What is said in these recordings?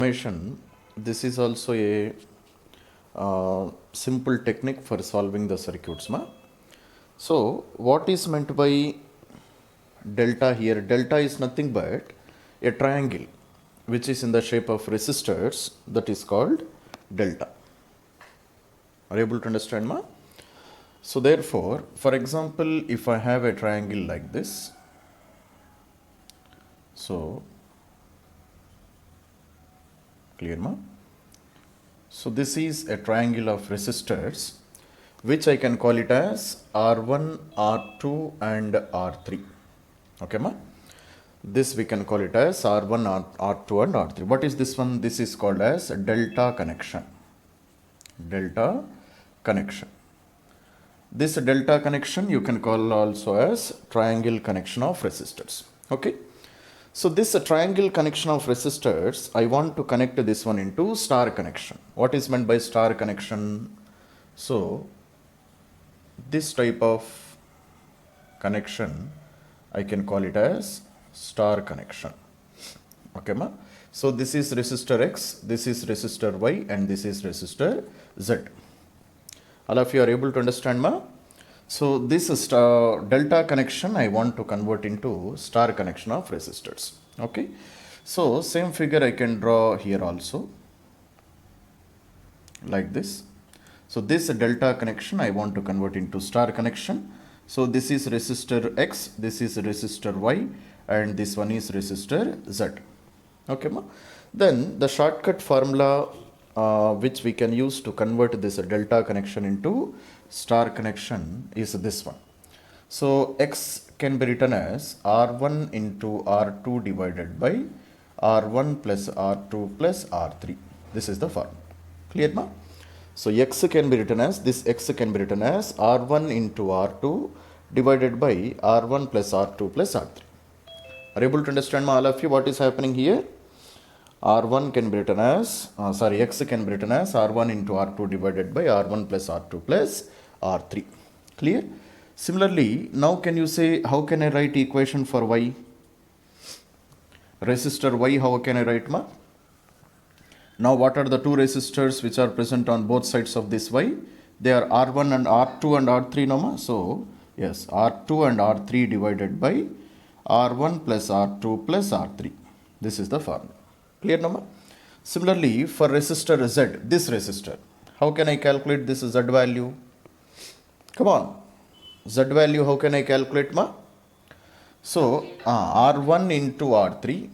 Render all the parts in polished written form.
This is also a simple technique for solving the circuits. So what is meant by delta here? Delta is nothing but a triangle which is in the shape of resistors, that is called delta. Are you able to understand, ma? So therefore, for example, if I have a triangle like this, so clear, ma? So this is a triangle of resistors which I can call it as R1, R2 and R3. Okay, ma? This we can call it as R1, R2 and R3. What is this one? This is called as delta connection. Delta connection. This delta connection you can call also as triangle connection of resistors. Okay. So this triangle connection of resistors, I want to connect this one into star connection. What is meant by star connection? So this type of connection, I can call it as star connection. Okay, ma? So this is resistor X, this is resistor Y, and this is resistor Z. All of you are able to understand, ma? So this is delta connection I want to convert into star connection of resistors. Okay. So same figure I can draw here also, like this. So this delta connection I want to convert into star connection. So this is resistor X, this is resistor Y, and this one is resistor Z. Okay, ma? Then the shortcut formula which we can use to convert this delta connection into star connection is this one. So X can be written as R1 into R2 divided by R1 plus R2 plus R3. This is the formula. Clear, ma? So X can be written as, this X can be written as R1 into R2 divided by R1 plus R2 plus R3. Are you able to understand, ma, all of you, what is happening here? R1 can be written as, X can be written as R1 into R2 divided by R1 plus R2 plus R3. Clear? Similarly, now can you say, how can I write equation for Y? Resistor Y, how can I write, ma? Now what are the two resistors which are present on both sides of this Y? They are R1 and R2 and R3, no, ma? So, yes, R2 and R3 divided by R1 plus R2 plus R3. This is the formula. Clear, no, ma? Similarly, for resistor Z, this resistor, how can I calculate this Z value? Come on. Z value, how can I calculate, ma? So, R1 into R3,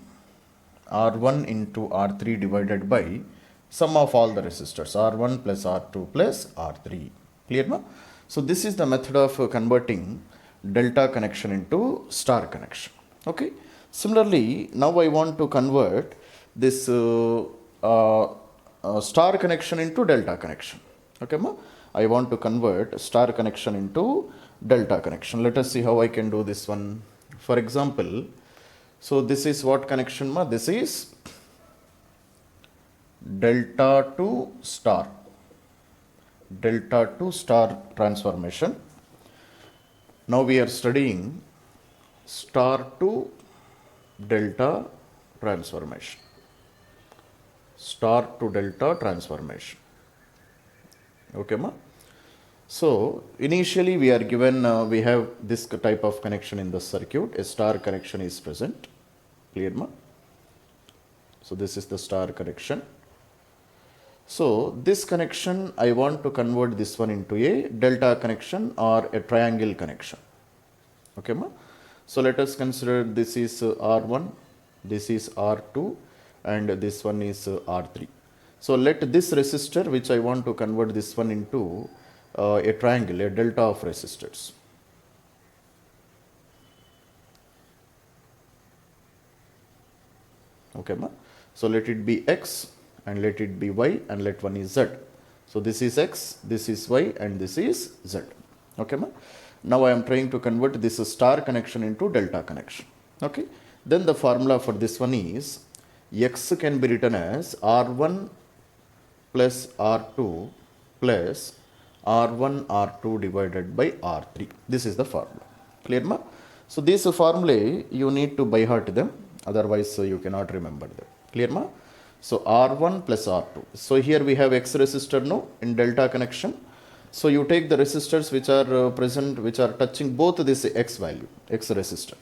R1 into R3 divided by sum of all the resistors, R1 plus R2 plus R3. Clear, ma? So, this is the method of converting delta connection into star connection. Okay. Similarly, now I want to convert this star connection into delta connection. Okay, ma? I want to convert star connection into delta connection. Let us see how I can do this one. For example, so this is what connection, ma? This is delta to star. Delta to star transformation. Now we are studying star to delta transformation. Star to delta transformation. Okay, ma? So initially we are given, we have this type of connection in the circuit. A star connection is present. Clear, ma? So this is the star connection. So this connection, I want to convert this one into a delta connection or a triangle connection. Okay, ma? So let us consider this is R1, this is R2, and this one is R3. So let this resistor, which I want to convert this one into a triangle, a delta of resistors. Okay, ma? So let it be X and let it be Y and let one is Z. So this is X, this is Y and this is Z. Okay, ma? Now I am trying to convert this star connection into delta connection. Okay. Then the formula for this one is X can be written as R1 plus R2 plus R1 R2 divided by R3. This is the formula. Clear, ma? So these formulae you need to by heart them, otherwise you cannot remember them. Clear, ma? So R1 plus R2. So here we have X resistor no in delta connection. So you take the resistors which are present, which are touching both this X value, X resistor.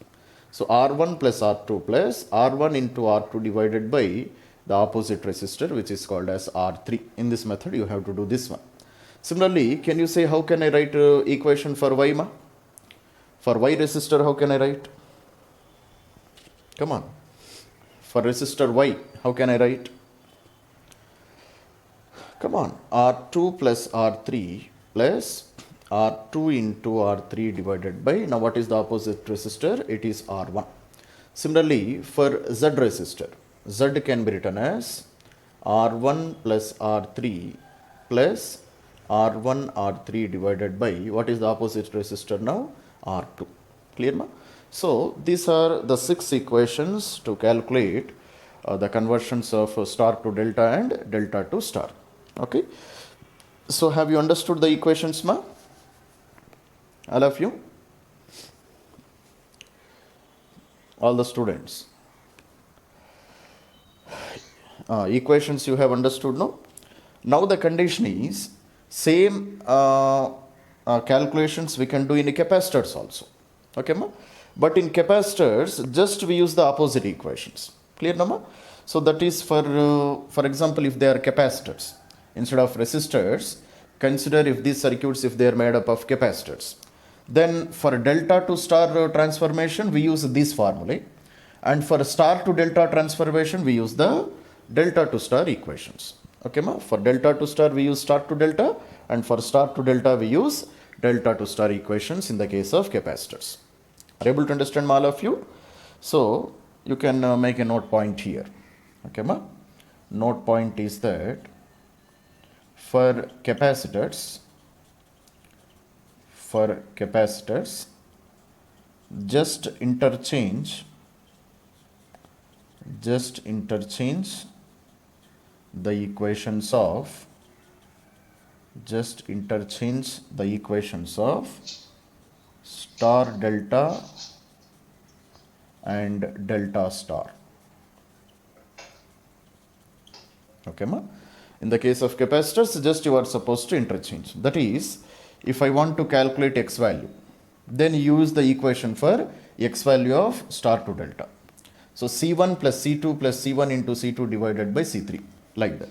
So R1 plus R2 plus R1 into R2 divided by the opposite resistor, which is called as R3. In this method you have to do this one. Similarly, can you say how can I write equation for Y ma? For Y resistor, how can I write? Come on. For resistor Y, how can I write? Come on. R2 plus R3 plus R2 into R3 divided by, now what is the opposite resistor? It is R1. Similarly, for Z resistor, Z can be written as R1 plus R3 plus R1 R3 divided by, what is the opposite resistor now? R2. Clear ma? So these are the 6 equations to calculate the conversions of star to delta and delta to star. Okay. So have you understood the equations ma? All of you? All the students? Equations you have understood, no? Now the condition is same calculations we can do in capacitors also. Okay ma? But in capacitors just we use the opposite equations. Clear no ma? So that is for example, if they are capacitors instead of resistors, consider if these circuits, if they are made up of capacitors, then for delta to star transformation we use this formula, and for star to delta transformation we use the delta to star equations. Okay ma? For delta to star we use star to delta, and for star to delta we use delta to star equations in the case of capacitors. Are you able to understand all of you? So you can make a note point here. Okay ma? Note point is that for capacitors just interchange the equations of star delta and delta star. Okay ma? In the case of capacitors, just you are supposed to interchange. That is, if I want to calculate X value, then use the equation for X value of star to delta. So C1 plus C2 plus C1 into C2 divided by C3, like that.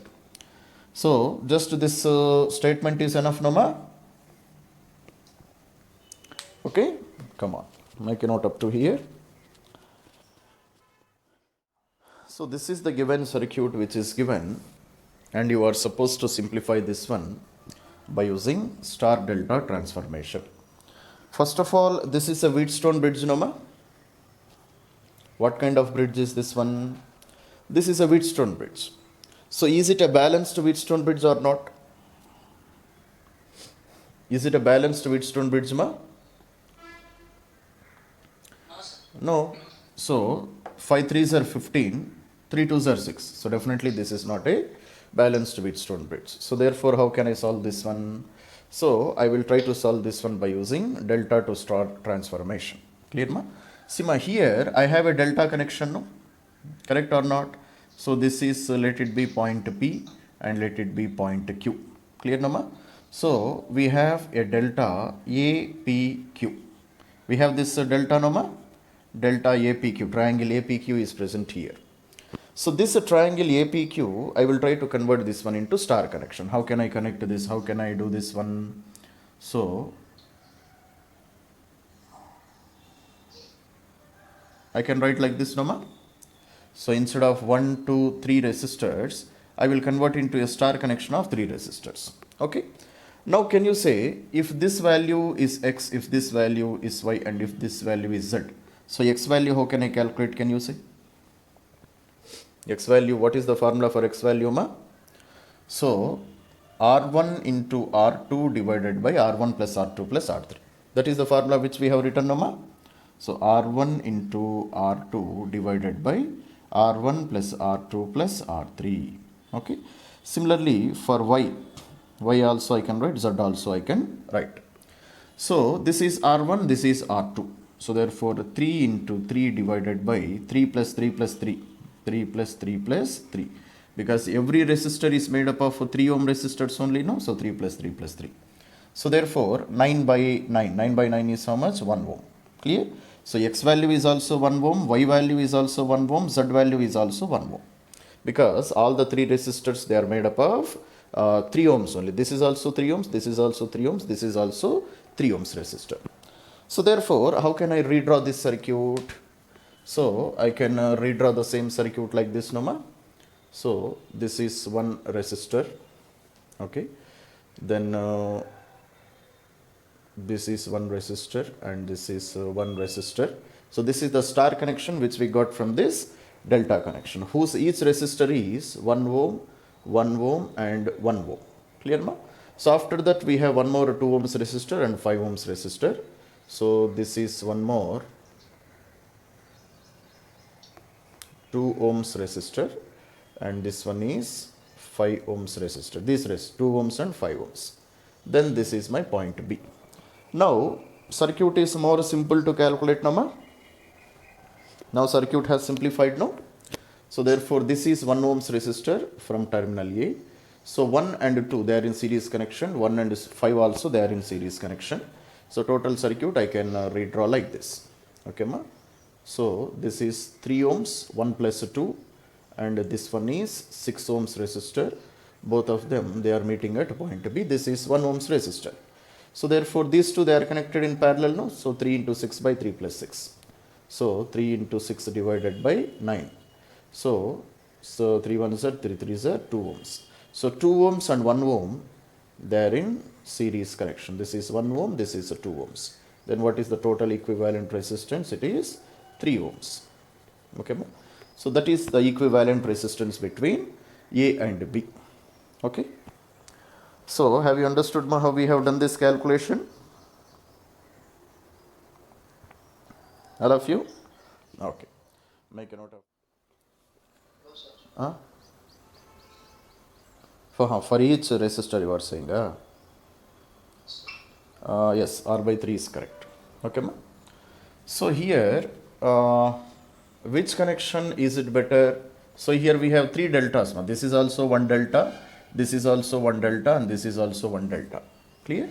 So just this statement is enough no ma? Okay, come on, make a note up to here. So this is the given circuit which is given, and you are supposed to simplify this one by using star delta transformation. First of all, this is a Wheatstone bridge no ma? What kind of bridge is this one? This is a Wheatstone bridge. So is it a balanced Wheatstone bridge or not? Is it a balanced Wheatstone bridge ma? No. So 5 3s are 15, 3 2s are 6. So definitely this is not a balanced Wheatstone bridge. So therefore how can I solve this one? So I will try to solve this one by using delta to star transformation. Clear ma? See ma, here I have a delta connection, no? Correct or not? So this is let it be point P and let it be point Q. Clear no ma? So we have a delta APQ. We have this delta no ma? Delta APQ, triangle APQ is present here. So this triangle APQ, I will try to convert this one into star connection. How can I connect this? How can I do this one? So I can write like this no ma? So instead of 1, 2, 3 resistors, I will convert into a star connection of 3 resistors. Okay. Now can you say if this value is X, if this value is Y, and if this value is Z? So X value how can I calculate? Can you say? X value, what is the formula for X value ma? So R1 into R2 divided by R1 plus R2 plus R3. That is the formula which we have written no ma? So R1 into R2 divided by R1 plus R2 plus R3. Okay. Similarly for Y also I can write, Z also I can write. So this is R1, this is R2. So therefore 3 into 3 divided by 3 plus 3 plus 3. 3 plus 3 plus 3. because every resistor is made up of 3 ohm resistors only, no? So 3 plus 3 plus 3. So therefore 9 by 9, 9 by 9 is how much? 1 ohm. Clear? So x value is also 1 ohm, y value is also 1 ohm, z value is also 1 ohm. Because all the 3 resistors, they are made up of 3 ohms only. This is also 3 ohms, this is also 3 ohms, this is also 3 ohms resistor. So therefore, how can I redraw this circuit? So I can redraw the same circuit like this, Noma. So this is one resistor, okay. Then this is one resistor and this is one resistor. So this is the star connection which we got from this delta connection, whose each resistor is 1 ohm, 1 ohm and 1 ohm. Clear, ma? So after that we have one more 2 ohms resistor and 5 ohms resistor. So this is one more 2 ohms resistor and this one is 5 ohms resistor. This 2 ohms and 5 ohms. Then this is my point B. Now circuit is more simple to calculate, Nama. Now circuit has simplified now. So therefore this is 1 ohms resistor from terminal A. So 1 and 2 they are in series connection, 1 and 5 also they are in series connection. So total circuit I can redraw like this. Okay, ma? So this is 3 ohms, 1 plus 2 and this one is 6 ohms resistor. Both of them they are meeting at point B. This is 1 ohms resistor. So therefore these two they are connected in parallel now. So 3 into 6 by 3 plus 6. So 3 into 6 divided by 9. So 3 1s are 3 3s are 2 ohms. So 2 ohms and 1 ohm they are in series connection. This is 1 ohm, this is 2 ohms. Then what is the total equivalent resistance? It is 3 ohms. Okay. So that is the equivalent resistance between A and B. Okay. So have you understood how we have done this calculation? All of you? Okay. Make a note of. For each resistor you are saying? Yes, R by 3 is correct. Okay, ma? So here, which connection is it better? So here we have 3 deltas. Ma. This is also 1 delta, this is also 1 delta and this is also 1 delta. Clear?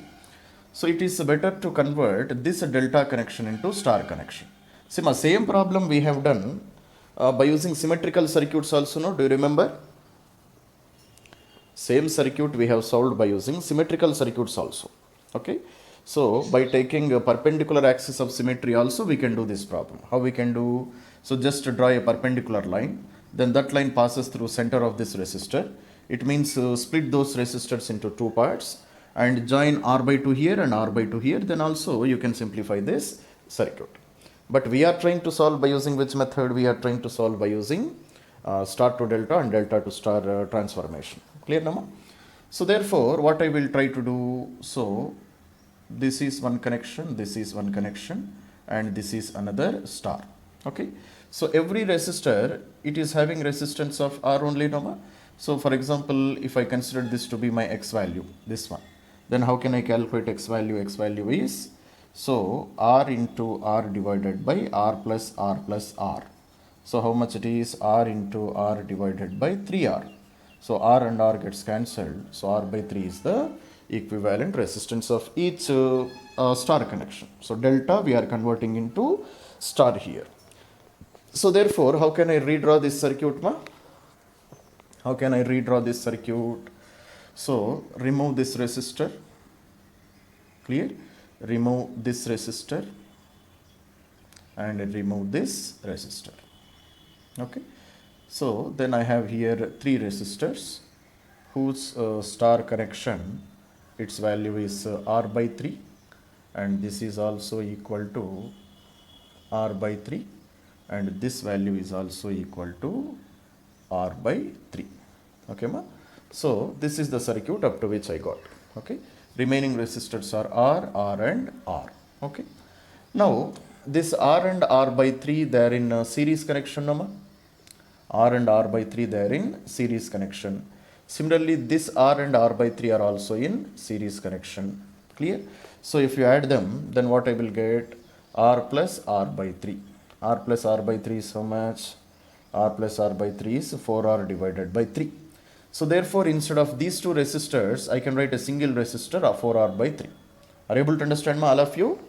So it is better to convert this delta connection into star connection. See, ma, same problem we have done by using symmetrical circuits also, no? Do you remember? Same circuit we have solved by using symmetrical circuits also. Okay. So by taking a perpendicular axis of symmetry also we can do this problem. How we can do? So just draw a perpendicular line. Then that line passes through center of this resistor. It means split those resistors into 2 parts and join R by 2 here and R by 2 here. Then also you can simplify this circuit. But we are trying to solve by using which method? We are trying to solve by using star to delta and delta to star transformation. Clear, Nama? So therefore what I will try to do, so this is one connection, this is one connection and this is another star. Okay. So every resistor, it is having resistance of R only, Nama. So for example, if I consider this to be my X value, this one, then how can I calculate X value? X value is, so R into R divided by R plus R plus R. So how much it is? R into R divided by 3R. So R and R gets cancelled. So R by 3 is the equivalent resistance of each star connection. So delta we are converting into star here. So therefore, how can I redraw this circuit, ma? How can I redraw this circuit? So remove this resistor. Clear? Remove this resistor and remove this resistor. Okay. So then I have here 3 resistors whose star connection, its value is R by 3 and this is also equal to R by 3 and this value is also equal to R by 3. Okay, ma? So this is the circuit up to which I got. Okay. Remaining resistors are R, R and R. Okay. Now this R and R by 3 they are in series connection, no, ma? R and R by 3 they are in series connection. Similarly, this R and R by 3 are also in series connection. Clear? So if you add them, then what I will get? R plus R by 3. R plus R by 3 is how much? R plus R by 3 is 4R divided by 3. So therefore, instead of these two resistors, I can write a single resistor of 4R by 3. Are you able to understand, all of you?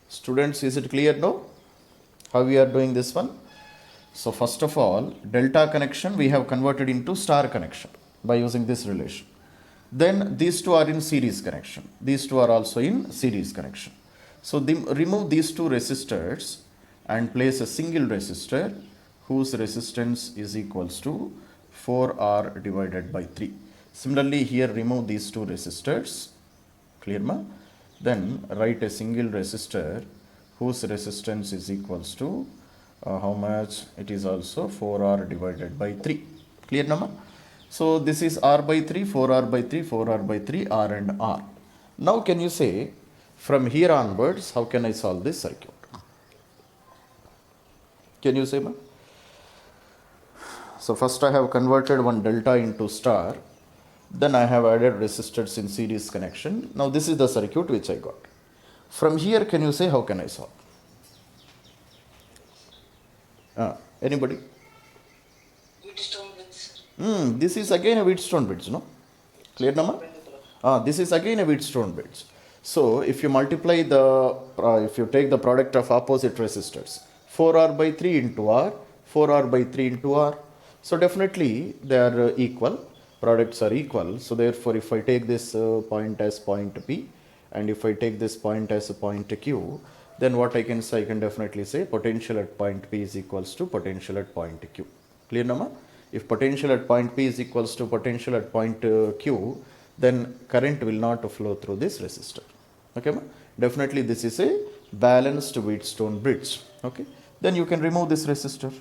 Students, is it clear now how we are doing this one? So first of all, delta connection we have converted into star connection by using this relation. Then these two are in series connection. These two are also in series connection. So remove these two resistors and place a single resistor whose resistance is equals to 4R divided by 3. Similarly, here remove these two resistors. Clear ma? Then write a single resistor whose resistance is equals to how much? It is also 4R divided by 3. Clear na ma? So this is R by 3, 4R by 3, 4R by 3, R and R. Now can you say, from here onwards, how can I solve this circuit? Can you say, ma? So first I have converted one delta into star. Then I have added resistors in series connection. Now this is the circuit which I got. From here, can you say how can I solve? Anybody? Wheatstone bridge. This is again a Wheatstone bridge, no? Clear, Nama? This is again a Wheatstone bridge. So if you multiply the, if you take the product of opposite resistors, 4R by 3 into R, 4R by 3 into R. So definitely they are equal, products are equal. So therefore if I take this point as point P and if I take this point as a point Q, then what I can say, I can definitely say potential at point P is equals to potential at point Q. Clear, Nama? If potential at point P is equals to potential at point Q, then current will not flow through this resistor. Okay, ma? Definitely this is a balanced Wheatstone bridge. Okay, then you can remove this resistor.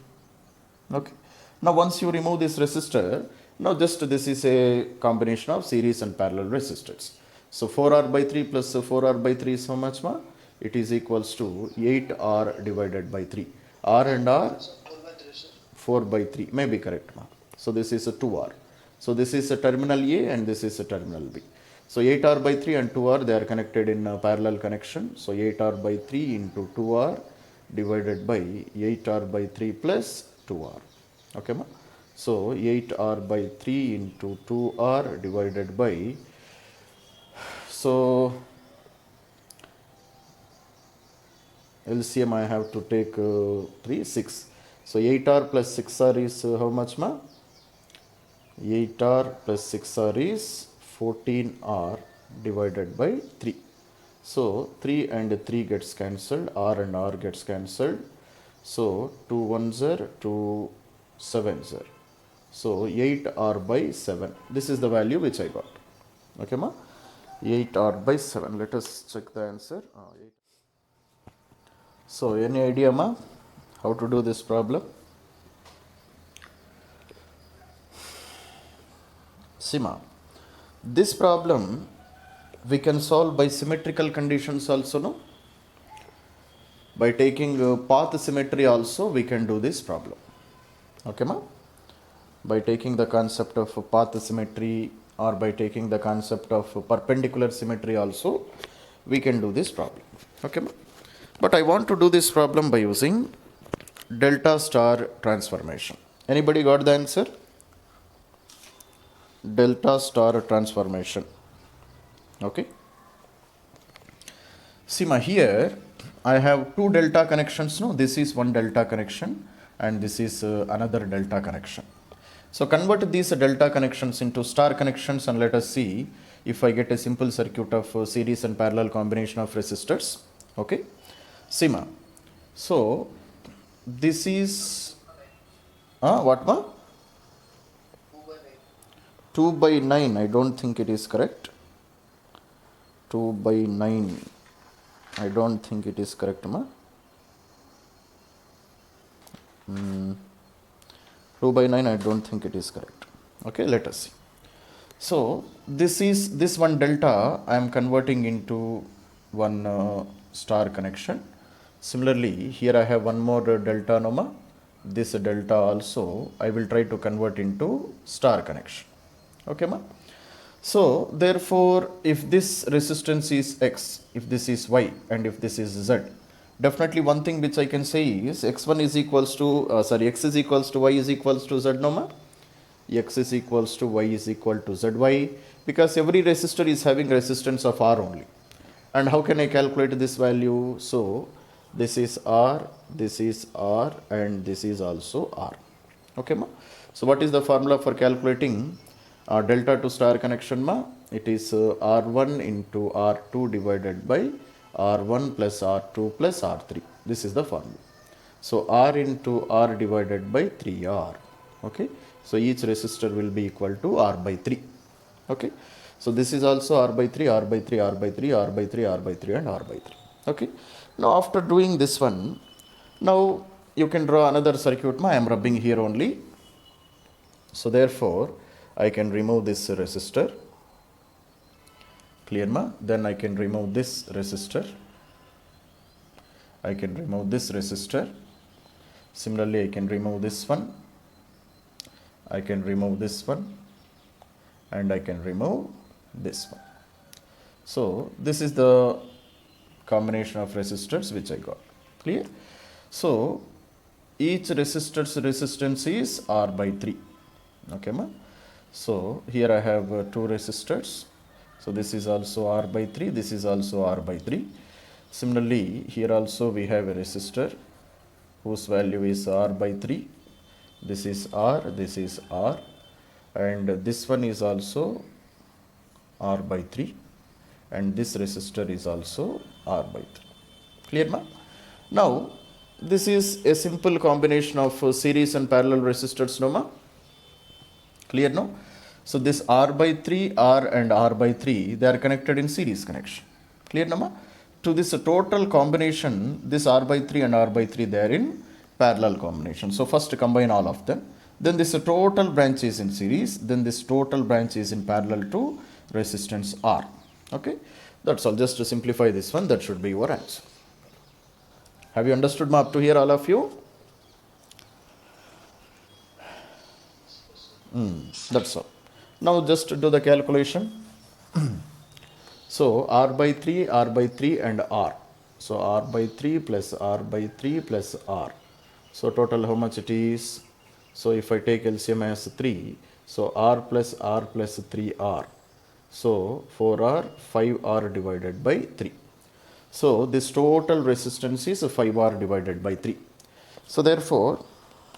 Okay, now once you remove this resistor, now just this is a combination of series and parallel resistors. So 4R by 3 plus 4R by 3 is how much, ma? It is equals to 8R divided by 3. R and R? 4 by 3 may be correct, ma. So this is a 2R. So this is a terminal A and this is a terminal B. So 8R by 3 and 2R, they are connected in a parallel connection. So 8R by 3 into 2R divided by 8R by 3 plus 2R. Okay, ma? So 8R by 3 into 2R divided by, so LCM I have to take 3, 6. So 8R plus 6R is how much, ma? 8R plus 6R is 14R divided by 3. So 3 and 3 gets cancelled, R and R gets cancelled. So 2 1s are 2 7s are. So 8R by 7. This is the value which I got. Okay, ma? 8R by 7. Let us check the answer. So any idea, ma, how to do this problem? Sima, this problem we can solve by symmetrical conditions also, no? By taking path symmetry also we can do this problem. Okay, ma? By taking the concept of path symmetry or by taking the concept of perpendicular symmetry also we can do this problem. Okay, ma? But I want to do this problem by using delta star transformation. Anybody got the answer? Delta star transformation. Okay. See, ma, here I have two delta connections. No, this is one delta connection and this is another delta connection. So convert these delta connections into star connections and let us see if I get a simple circuit of series and parallel combination of resistors. Okay. See, ma. So this is what, ma? 2 by 9. I don't think it is correct. 2 by 9. I don't think it is correct, ma. 2 by 9. I don't think it is correct. Okay, let us see. So this one delta I am converting into one star connection. Similarly, here I have one more delta, no, ma. This delta also I will try to convert into star connection. Okay, ma? So therefore if this resistance is X, if this is Y and if this is Z, Definitely one thing which I can say is x1 is equals to, x is equals to y is equals to z, no ma? X is equals to y is equal to zy, because every resistor is having resistance of R only. And how can I calculate this value? So this is R, and this is also R. Okay ma? So what is the formula for calculating delta to star connection ma? It is R1 into R2 divided by R1 plus R2 plus R3. This is the formula. So R into R divided by 3R. Okay. So each resistor will be equal to R by 3. Okay. So this is also R by 3, R by 3, R by 3, R by 3, R by 3 and R by 3. Okay. Now after doing this one, now you can draw another circuit ma. I am rubbing here only. So therefore I can remove this resistor. Clear ma? Then I can remove this resistor. I can remove this resistor. Similarly, I can remove this one. I can remove this one. And I can remove this one. So this is the combination of resistors which I got. Clear? So each resistor's resistance is R by 3. Okay ma? So here I have 2 resistors. So this is also R by 3. This is also R by 3. Similarly, here also we have a resistor whose value is R by 3. This is R, this is R, and this one is also R by 3, and this resistor is also R by 3. Clear ma? Now, this is a simple combination of series and parallel resistors, no ma? Clear no? So this R by 3, R and R by 3, they are connected in series connection. Clear no ma? To this total combination, this R by 3 and R by 3, they are in parallel combination. So first combine all of them. Then this total branch is in series. Then this total branch is in parallel to resistance R. Okay. That's all. Just to simplify this one, that should be your answer. Have you understood ma up to here, all of you? That's all. Now just do the calculation. So R by 3 and R. So R by 3 plus R by 3 plus R. So total how much it is? So if I take LCM as 3, so R plus 3R. So 4R, 5R divided by 3. So this total resistance is 5R divided by 3. So therefore,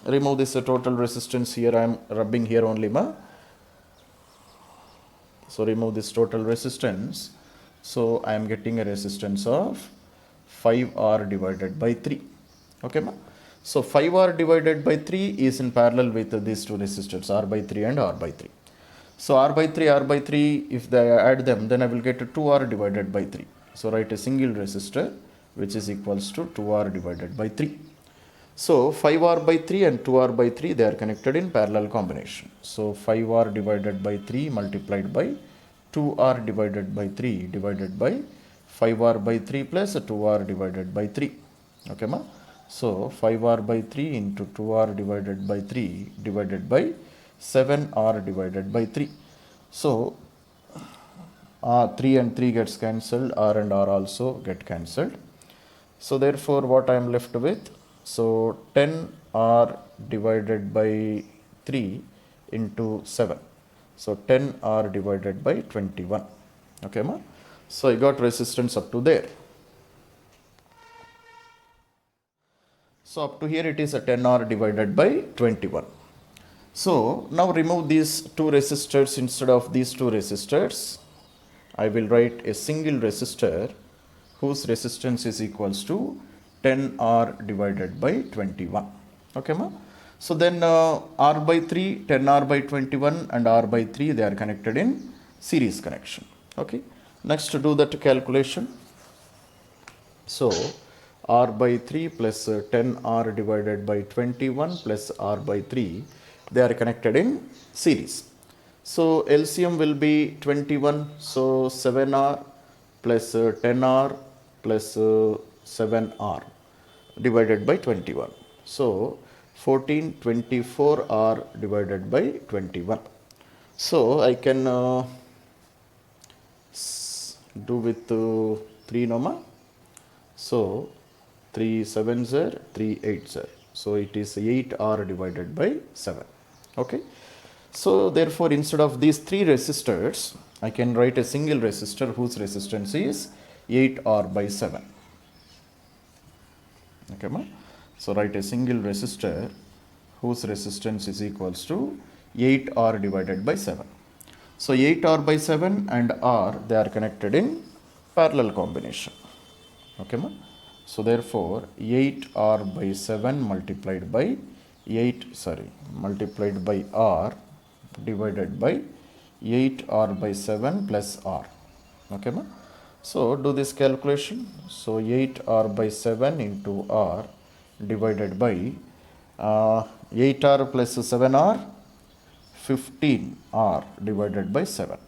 remove this total resistance here. I am rubbing here only ma. So remove this total resistance. So I am getting a resistance of 5R divided by 3. Okay ma? So 5R divided by 3 is in parallel with these two resistors, R by 3 and R by 3. So R by 3, if they add them, then I will get 2R divided by 3. So write a single resistor which is equals to 2R divided by 3. So 5R by 3 and 2R by 3, they are connected in parallel combination. So 5R divided by 3 multiplied by 2R divided by 3 divided by 5R by 3 plus 2R divided by 3. Okay ma? So 5R by 3 into 2R divided by 3 divided by 7R divided by 3. So 3 and 3 gets cancelled, R and R also get cancelled. So therefore what I am left with? So 10R divided by 3 into 7. So 10R divided by 21. Okay ma? So I got resistance up to there. So up to here it is a 10R divided by 21. So now remove these two resistors instead of these two resistors. I will write a single resistor whose resistance is equals to 10R divided by 21. Okay ma? So then R by 3, 10R by 21 and R by 3, they are connected in series connection. Okay. Next to do that calculation. So R by 3 plus 10R divided by 21 plus R by 3, they are connected in series. So LCM will be 21. So 7R plus 10R plus 7R divided by 21. So 14, 24R divided by 21. So I can do with 3 noma. So 3 7s are 3 8s are. So it is 8R divided by 7. Okay. So therefore instead of these three resistors, I can write a single resistor whose resistance is 8R by 7. Okay, ma? So write a single resistor whose resistance is equals to 8R divided by 7. So 8R by 7 and R, they are connected in parallel combination. Okay, ma? So therefore 8R by 7 multiplied by multiplied by R divided by 8R by 7 plus R. Okay, ma? So do this calculation. So 8R by 7 into R divided by 8R plus 7R, 15R divided by 7.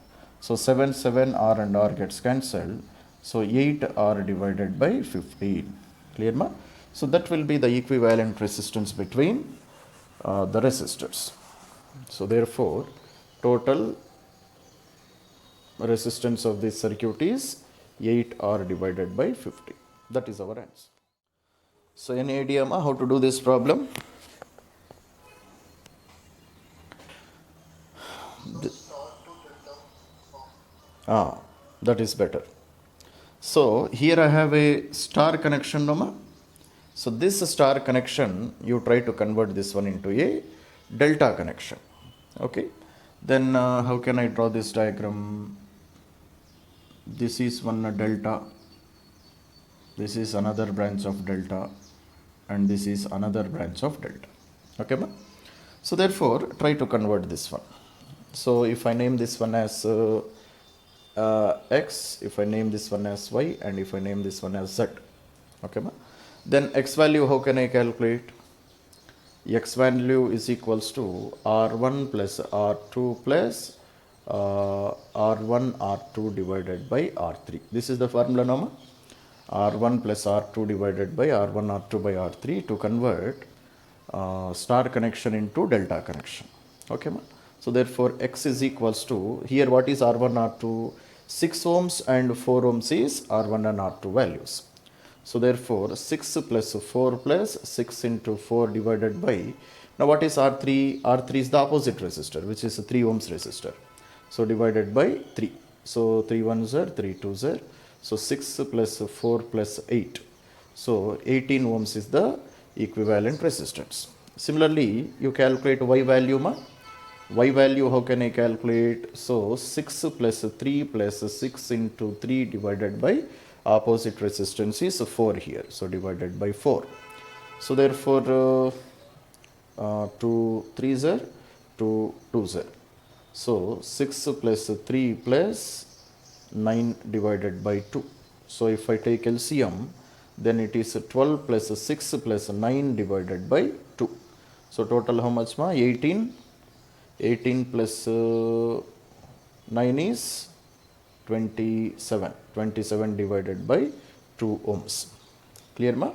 So 7 7R and R gets cancelled. So 8R divided by 15. Clear, ma? So that will be the equivalent resistance between the resistors. So therefore total resistance of this circuit is 8R divided by 50. That is our answer. So any idea, ma, how to do this problem? That is better. So here I have a star connection, no, ma? So this star connection, you try to convert this one into a delta connection. Okay. Then how can I draw this diagram? This is one delta. This is another branch of delta. And this is another branch of delta. Okay, ma? So therefore, try to convert this one. So if I name this one as X, if I name this one as Y, and if I name this one as Z. Okay, ma? Then X value, how can I calculate? X value is equals to R1 plus R2 plus R1 R2 divided by R3. This is the formula, no, ma? R1 plus R2 divided by R1 R2 by R3 to convert star connection into delta connection. Okay, ma? So therefore X is equals to, here what is R1 R2? 6 ohms and 4 ohms is R1 and R2 values. So therefore 6 plus 4 plus 6 into 4 divided by, now what is R3? R3 is the opposite resistor, which is a 3 ohms resistor. So divided by 3. So 3 1s are 3 2s are. So 6 plus 4 plus 8. So 18 ohms is the equivalent resistance. Similarly, you calculate Y value, ma? Y value, how can I calculate? So 6 plus 3 plus 6 into 3 divided by opposite resistance is 4 here. So divided by 4. So therefore 2 3s are 2 2s are. So 6 plus 3 plus 9 divided by 2. So if I take LCM, then it is 12 plus 6 plus 9 divided by 2. So total how much, ma? 18. 18 plus 9 is 27. 27 divided by 2 ohms. Clear, ma?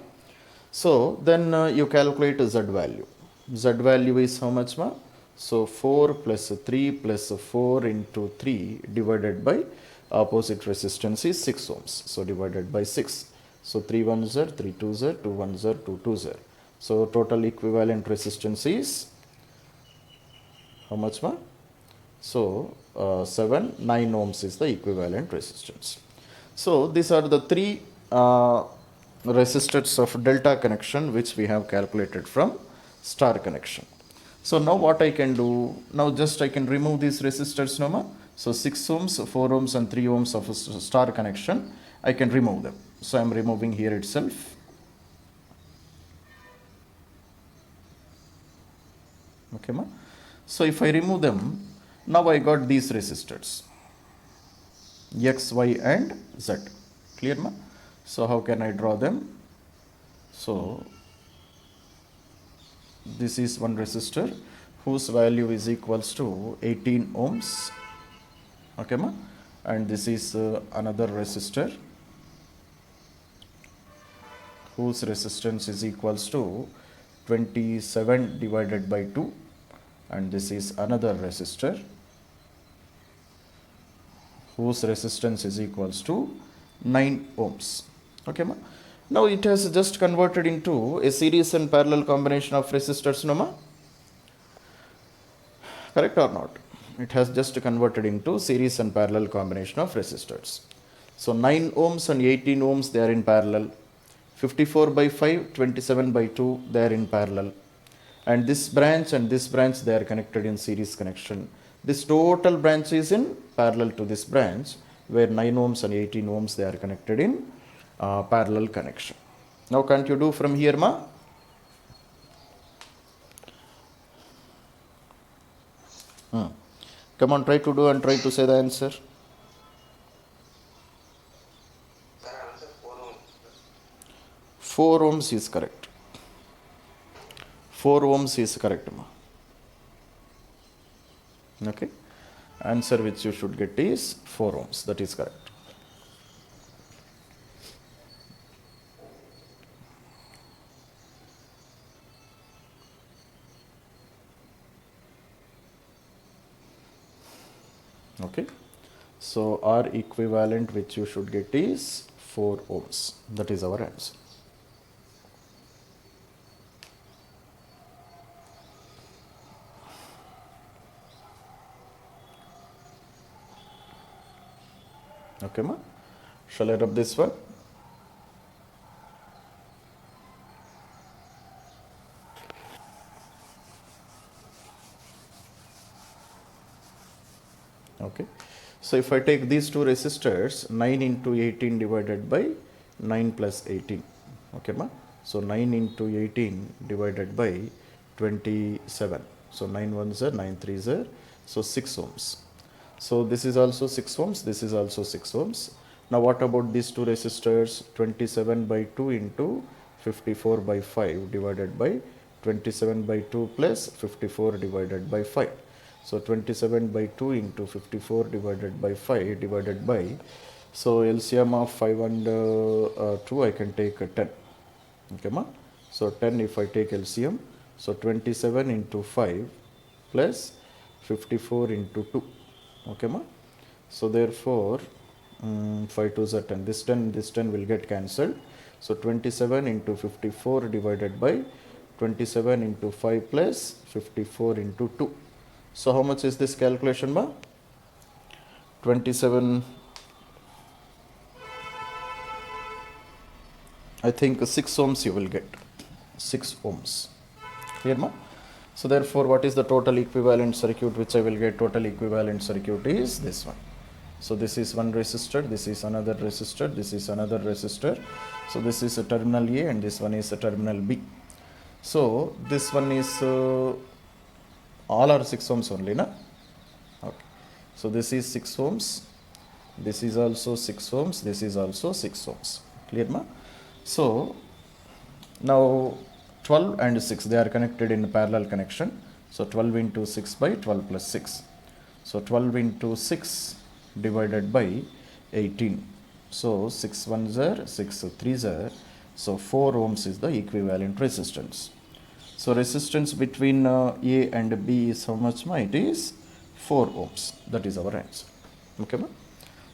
So then you calculate Z value. Z value is how much, ma? So 4 plus 3 plus 4 into 3 divided by opposite resistance is 6 ohms. So divided by 6. So 3 1s are 3 2s are 2 1s are 2 2s are. So total equivalent resistance is how much, ma? So 9 ohms is the equivalent resistance. So these are the three resistors of delta connection which we have calculated from star connection. So now what I can do, now just I can remove these resistors, no, ma? So 6 ohms, 4 ohms and 3 ohms of a star connection, I can remove them. So I am removing here itself. Okay, ma? So if I remove them, now I got these resistors, X, Y and Z. Clear, ma? So how can I draw them? So this is one resistor whose value is equals to 18 ohms. Okay, ma? And this is another resistor whose resistance is equals to 27 divided by 2. And this is another resistor whose resistance is equals to 9 ohms. Okay, ma? Now it has just converted into a series and parallel combination of resistors, no ma? Correct or not? It has just converted into series and parallel combination of resistors. So 9 ohms and 18 ohms, they are in parallel. 54 by 5, 27 by 2, they are in parallel. And this branch, they are connected in series connection. This total branch is in parallel to this branch, where 9 ohms and 18 ohms, they are connected in parallel connection. Now can't you do from here, ma? Come on, try to do and try to say the answer. Sir, answer 4 ohms. 4 ohms is correct. 4 ohms is correct, ma. Okay. Answer which you should get is 4 ohms. That is correct. Okay. So R equivalent which you should get is 4 ohms. That is our answer. Okay, ma? Shall I rub this one? Okay. So if I take these two resistors, 9 into 18 divided by 9 plus 18. Okay, ma? So 9 into 18 divided by 27. So 9 ones are 9 threes are, so 6 ohms. So this is also 6 ohms, this is also 6 ohms. Now what about these two resistors? 27 by 2 into 54 by 5 divided by 27 by 2 plus 54 divided by 5. So 27 by 2 into 54 divided by 5 divided by, so LCM of 5 and 2, I can take 10. Okay, ma? So 10 if I take LCM, so 27 into 5 plus 54 into 2. Okay, ma? So therefore 5 2s are 10. This 10 will get cancelled. So 27 into 54 divided by 27 into 5 plus 54 into 2. So how much is this calculation, ma? 27, I think 6 ohms you will get. 6 ohms. Clear, ma? So therefore, what is the total equivalent circuit which I will get? Total equivalent circuit is this one. So this is one resistor, this is another resistor, this is another resistor. So this is a terminal A and this one is a terminal B. So this one is all are 6 ohms only, na? Okay. So this is 6 ohms, this is also 6 ohms, this is also 6 ohms. Clear, ma? So now 12 and 6, they are connected in parallel connection. So 12 into 6 by 12 plus 6. So 12 into 6 divided by 18. So 6 ones are 6 threes are. So 4 ohms is the equivalent resistance. So resistance between A and B is how much, ma? It is 4 ohms. That is our answer. Okay, ma?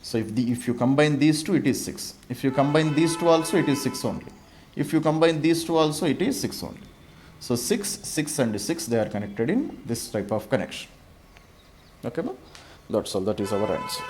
So if you combine these two, it is 6. If you combine these two also, it is 6 only. If you combine these two also, it is 6 only. So 6, 6 and 6, they are connected in this type of connection. Okay, ma? That's all. That is our answer.